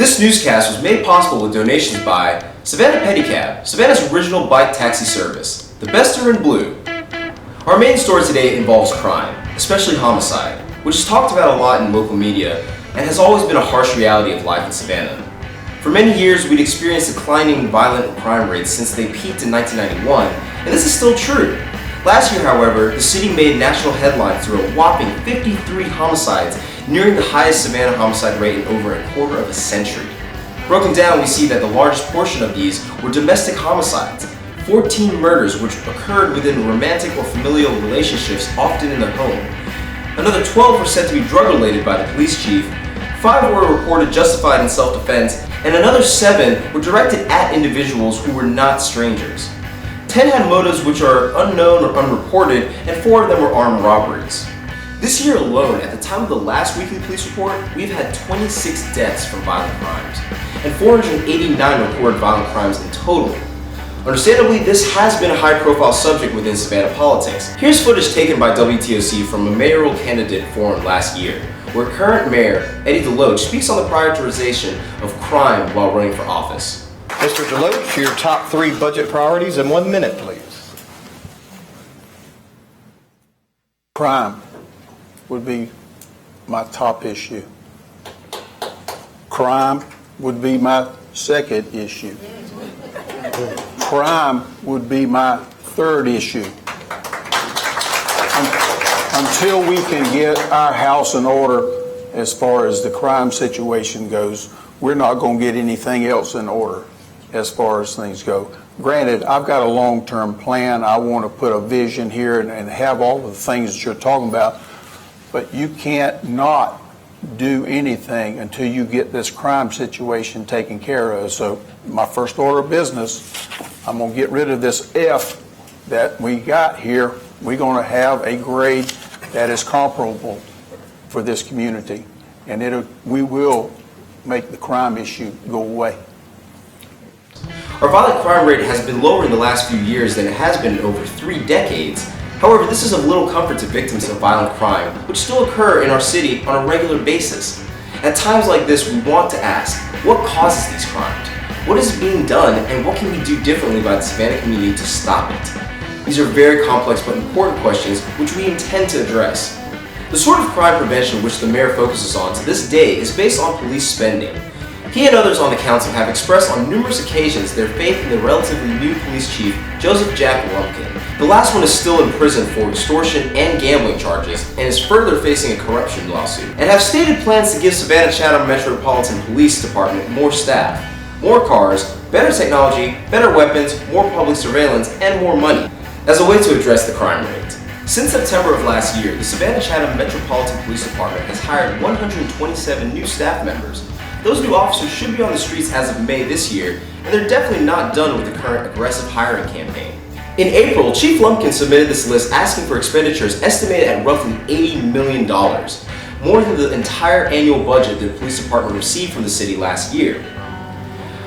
This newscast was made possible with donations by Savannah Pedicab, Savannah's original bike taxi service. The best are in blue. Our main story today involves crime, especially homicide, which is talked about a lot in local media and has always been a harsh reality of life in Savannah. For many years, we'd experienced declining violent crime rates since they peaked in 1991, and this is still true. Last year, however, the city made national headlines through a whopping 53 homicides, nearing the highest Savannah homicide rate in over a quarter of a century. Broken down, we see that the largest portion of these were domestic homicides, 14 murders which occurred within romantic or familial relationships, often in the home. Another 12 were said to be drug-related by the police chief, 5 were reported justified in self-defense, and another 7 were directed at individuals who were not strangers. 10 had motives which are unknown or unreported, and 4 of them were armed robberies. This year alone, at the time of the last weekly police report, we've had 26 deaths from violent crimes, and 489 reported violent crimes in total. Understandably, this has been a high-profile subject within Savannah politics. Here's footage taken by WTOC from a mayoral candidate forum last year, where current mayor Eddie Deloach speaks on the prioritization of crime while running for office. Mr. Deloach, your top 3 budget priorities in 1 minute, please. Crime would be my top issue. Crime would be my second issue. Crime would be my third issue. Until we can get our house in order as far as the crime situation goes, we're not going to get anything else in order as far as things go. Granted, I've got a long-term plan. I want to put a vision here and have all the things that you're talking about, but you can't not do anything until you get this crime situation taken care of. So my first order of business, I'm going to get rid of this F that we got here. We're going to have a grade that is comparable for this community, and we will make the crime issue go away. Our violent crime rate has been lower in the last few years than it has been in over 3 decades. However, this is of little comfort to victims of violent crime, which still occur in our city on a regular basis. At times like this, we want to ask, what causes these crimes? What is being done, and what can we do differently by the Savannah community to stop it? These are very complex but important questions which we intend to address. The sort of crime prevention which the mayor focuses on to this day is based on police spending. He and others on the council have expressed on numerous occasions their faith in the relatively new police chief, Joseph Jack Lumpkin. The last one is still in prison for extortion and gambling charges and is further facing a corruption lawsuit, and have stated plans to give Savannah-Chatham Metropolitan Police Department more staff, more cars, better technology, better weapons, more public surveillance, and more money as a way to address the crime rate. Since September of last year, the Savannah-Chatham Metropolitan Police Department has hired 127 new staff members. Those new officers should be on the streets as of May this year, and they're definitely not done with the current aggressive hiring campaign. In April, Chief Lumpkin submitted this list asking for expenditures estimated at roughly $80 million, more than the entire annual budget the police department received from the city last year.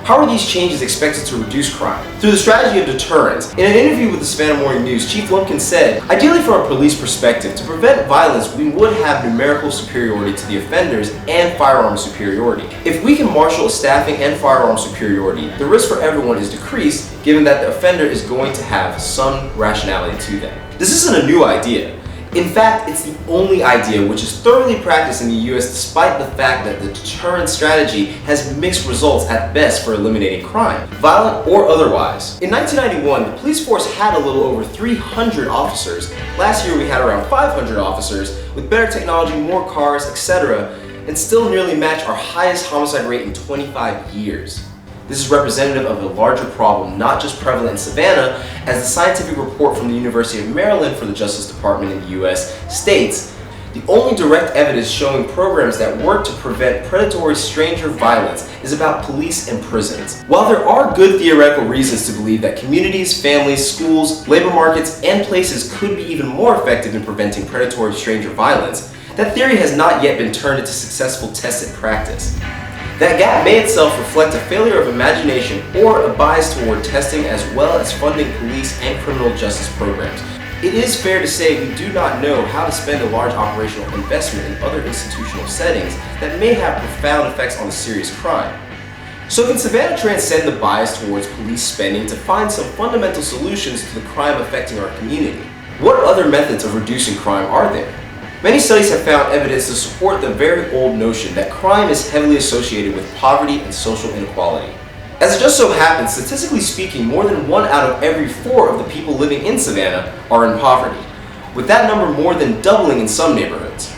How are these changes expected to reduce crime? Through the strategy of deterrence. In an interview with the Savannah Morning News, Chief Lumpkin said, "Ideally from a police perspective, to prevent violence, we would have numerical superiority to the offenders and firearm superiority. If we can marshal a staffing and firearm superiority, the risk for everyone is decreased, given that the offender is going to have some rationality to them." This isn't a new idea. In fact, it's the only idea which is thoroughly practiced in the US despite the fact that the deterrence strategy has mixed results at best for eliminating crime, violent or otherwise. In 1991, the police force had a little over 300 officers. Last year we had around 500 officers with better technology, more cars, etc., and still nearly match our highest homicide rate in 25 years. This is representative of a larger problem, not just prevalent in Savannah, as the scientific report from the University of Maryland for the Justice Department in the US states, the only direct evidence showing programs that work to prevent predatory stranger violence is about police and prisons. While there are good theoretical reasons to believe that communities, families, schools, labor markets, and places could be even more effective in preventing predatory stranger violence, that theory has not yet been turned into successful tested practice. That gap may itself reflect a failure of imagination or a bias toward testing as well as funding police and criminal justice programs. It is fair to say we do not know how to spend a large operational investment in other institutional settings that may have profound effects on the serious crime. So can Savannah transcend the bias towards police spending to find some fundamental solutions to the crime affecting our community? What other methods of reducing crime are there? Many studies have found evidence to support the very old notion that crime is heavily associated with poverty and social inequality. As it just so happens, statistically speaking, more than 1 out of every 4 of the people living in Savannah are in poverty, with that number more than doubling in some neighborhoods.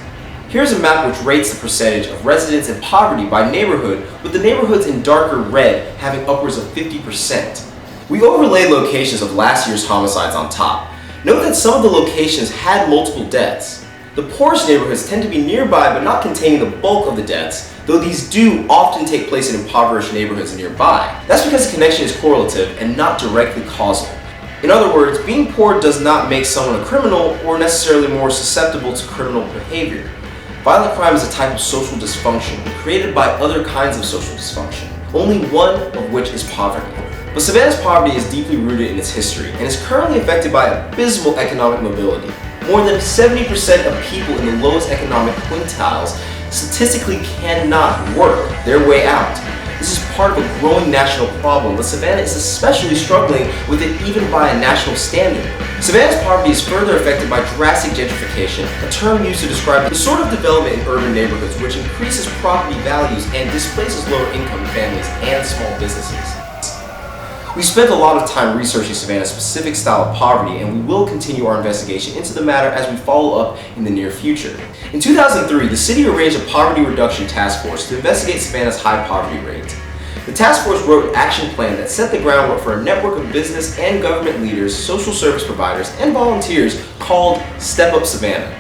Here's a map which rates the percentage of residents in poverty by neighborhood, with the neighborhoods in darker red having upwards of 50%. We overlaid locations of last year's homicides on top. Note that some of the locations had multiple deaths. The poorest neighborhoods tend to be nearby but not containing the bulk of the deaths, though these do often take place in impoverished neighborhoods nearby. That's because the connection is correlative and not directly causal. In other words, being poor does not make someone a criminal or necessarily more susceptible to criminal behavior. Violent crime is a type of social dysfunction created by other kinds of social dysfunction, only one of which is poverty. But Savannah's poverty is deeply rooted in its history and is currently affected by abysmal economic mobility. More than 70% of people in the lowest economic quintiles statistically cannot work their way out. This is part of a growing national problem, but Savannah is especially struggling with it even by a national standard. Savannah's poverty is further affected by drastic gentrification, a term used to describe the sort of development in urban neighborhoods which increases property values and displaces lower income families and small businesses. We spent a lot of time researching Savannah's specific style of poverty, and we will continue our investigation into the matter as we follow up in the near future. In 2003, the city arranged a poverty reduction task force to investigate Savannah's high poverty rate. The task force wrote an action plan that set the groundwork for a network of business and government leaders, social service providers, and volunteers called Step Up Savannah.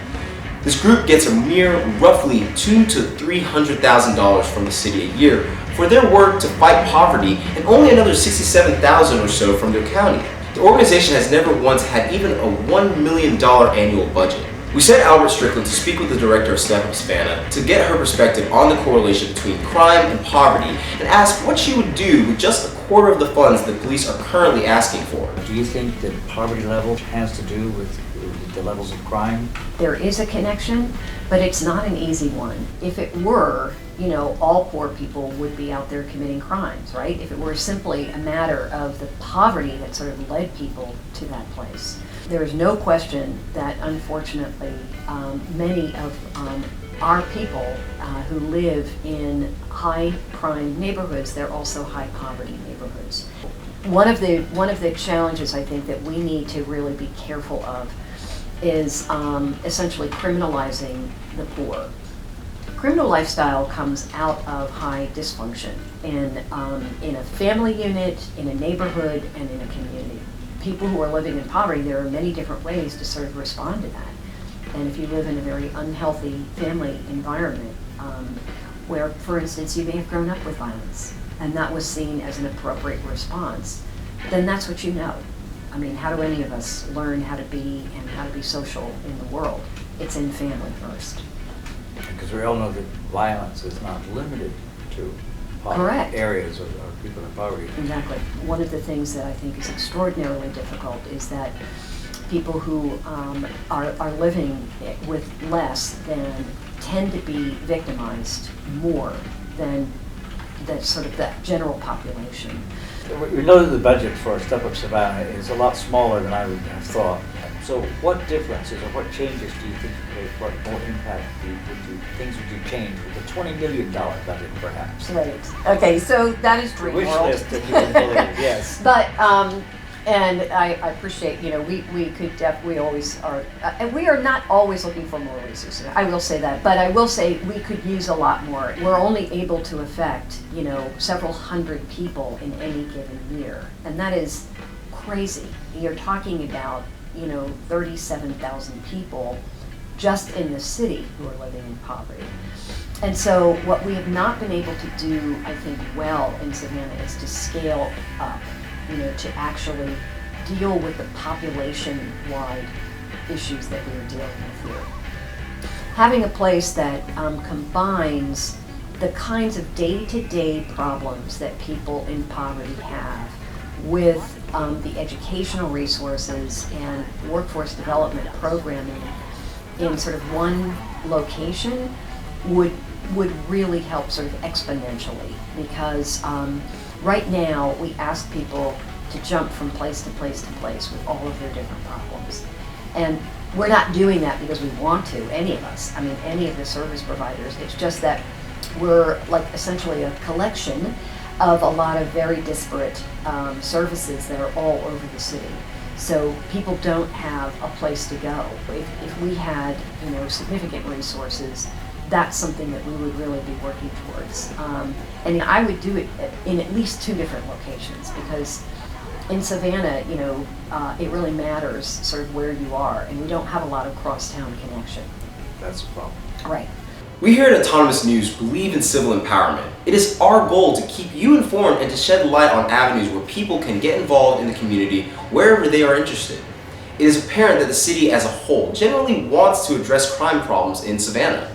This group gets a mere roughly $200,000 to $300,000 from the city a year for their work to fight poverty, and only another $67,000 or so from their county. The organization has never once had even a $1 million annual budget. We sent Albert Strickland to speak with the director of Step Up Savannah to get her perspective on the correlation between crime and poverty and ask what she would do with just a quarter of the funds the police are currently asking for. Do you think that poverty level has to do with the levels of crime? There is a connection, but it's not an easy one. If it were, all poor people would be out there committing crimes, right? If it were simply a matter of the poverty that sort of led people to that place. There is no question that, unfortunately, many of our people who live in high crime neighborhoods, they're also high poverty neighborhoods. One of the challenges I think that we need to really be careful of is essentially criminalizing the poor. Criminal lifestyle comes out of high dysfunction in a family unit, in a neighborhood, and in a community. People who are living in poverty, there are many different ways to sort of respond to that. And if you live in a very unhealthy family environment, where, for instance, you may have grown up with violence, and that was seen as an appropriate response, then that's what you know. I mean, how do any of us learn how to be and how to be social in the world? It's in family first. Because we all know that violence is not limited to Correct. areas of people in poverty. Exactly. One of the things that I think is extraordinarily difficult is that people who are living with less than tend to be victimized more than the general population. We know that the budget for Step Up Savannah is a lot smaller than I would have thought. So what differences or what changes do you think what more impact things would you change with a $20 million budget perhaps? Right. Okay, so that is dream Wish world. list that you can believe, yes. But and I appreciate, we could we always are, and we are not always looking for more resources. I will say that, but I will say we could use a lot more. We're only able to affect, several hundred people in any given year, and that is crazy. You're talking about, 37,000 people just in the city who are living in poverty. And so what we have not been able to do, I think, well in Savannah is to scale up, to actually deal with the population-wide issues that we are dealing with here. Having a place that combines the kinds of day-to-day problems that people in poverty have with the educational resources and workforce development programming in sort of one location would would really help sort of exponentially, because right now we ask people to jump from place to place to place with all of their different problems. And we're not doing that because we want to, any of us. I mean, any of the service providers. It's just that we're like essentially a collection of a lot of very disparate services that are all over the city. So people don't have a place to go. If we had, significant resources, that's something that we would really be working towards. And I would do it in at least 2 different locations, because in Savannah, it really matters sort of where you are, and we don't have a lot of cross-town connection. That's a problem. Right. We here at Autonomous News believe in civil empowerment. It is our goal to keep you informed and to shed light on avenues where people can get involved in the community wherever they are interested. It is apparent that the city as a whole generally wants to address crime problems in Savannah.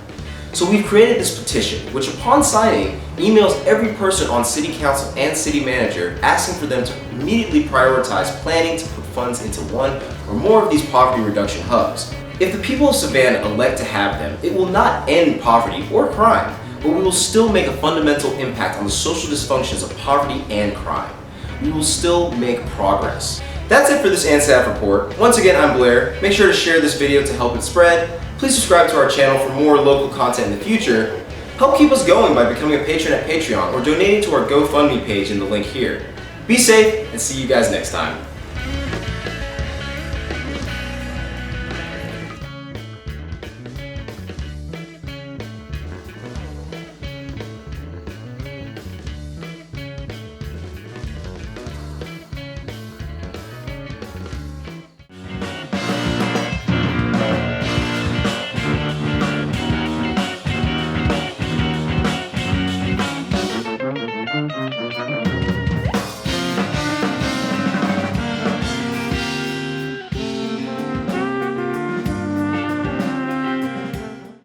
So we've created this petition, which upon signing, emails every person on city council and city manager asking for them to immediately prioritize planning to put funds into one or more of these poverty reduction hubs. If the people of Savannah elect to have them, it will not end poverty or crime, but we will still make a fundamental impact on the social dysfunctions of poverty and crime. We will still make progress. That's it for this ANSAF report. Once again, I'm Blair. Make sure to share this video to help it spread. Please subscribe to our channel for more local content in the future. Help keep us going by becoming a patron at Patreon or donating to our GoFundMe page in the link here. Be safe and see you guys next time.